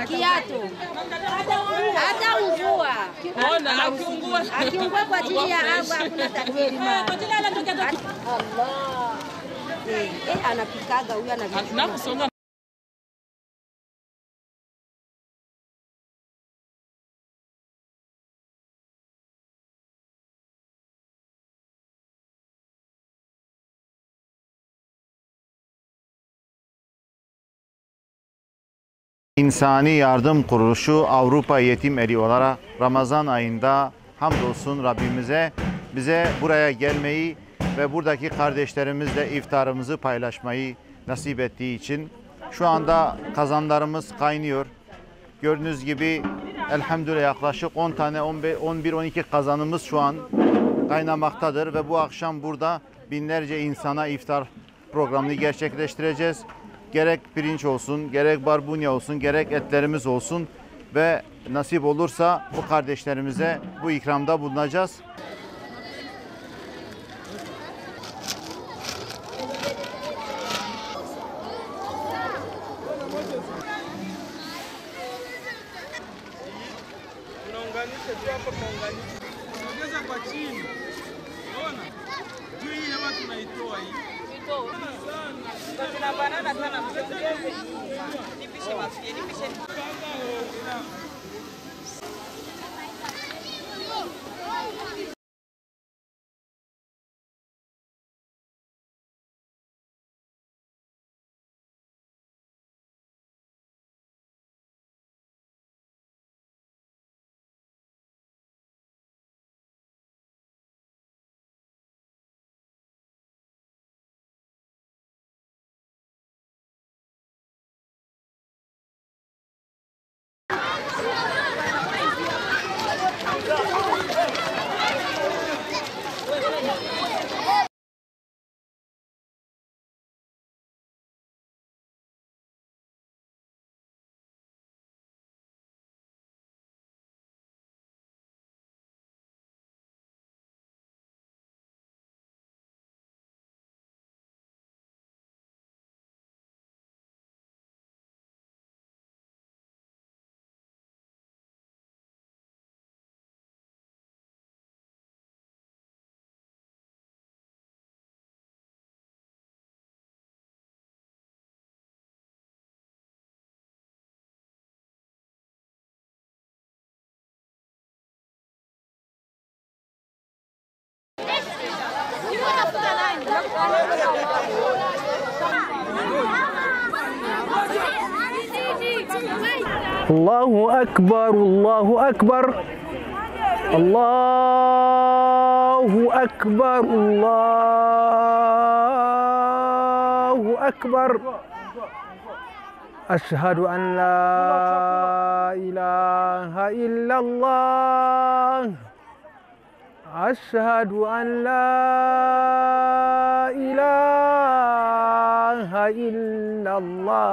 Kiatu hata mvua akiungua kwa ajili ya agua hakuna tatizo. Allah, anapikaga huyu anapika. İnsani Yardım Kuruluşu Avrupa Yetim Evi olarak Ramazan ayında hamdolsun Rabbimize bize buraya gelmeyi ve buradaki kardeşlerimizle iftarımızı paylaşmayı nasip ettiği için şu anda kazanlarımız kaynıyor. Gördüğünüz gibi elhamdülillah yaklaşık 10 tane 11-12 kazanımız şu an kaynamaktadır ve bu akşam burada binlerce insana iftar programını gerçekleştireceğiz. Gerek pirinç olsun, gerek barbunya olsun, gerek etlerimiz olsun ve nasip olursa bu kardeşlerimize bu ikramda bulunacağız. Allahu Ekber, Allahu Ekber, Allahu Ekber, Allahu Ekber. Eşhedü en la ilahe illallah. Eşhedü en la ilahe illallah.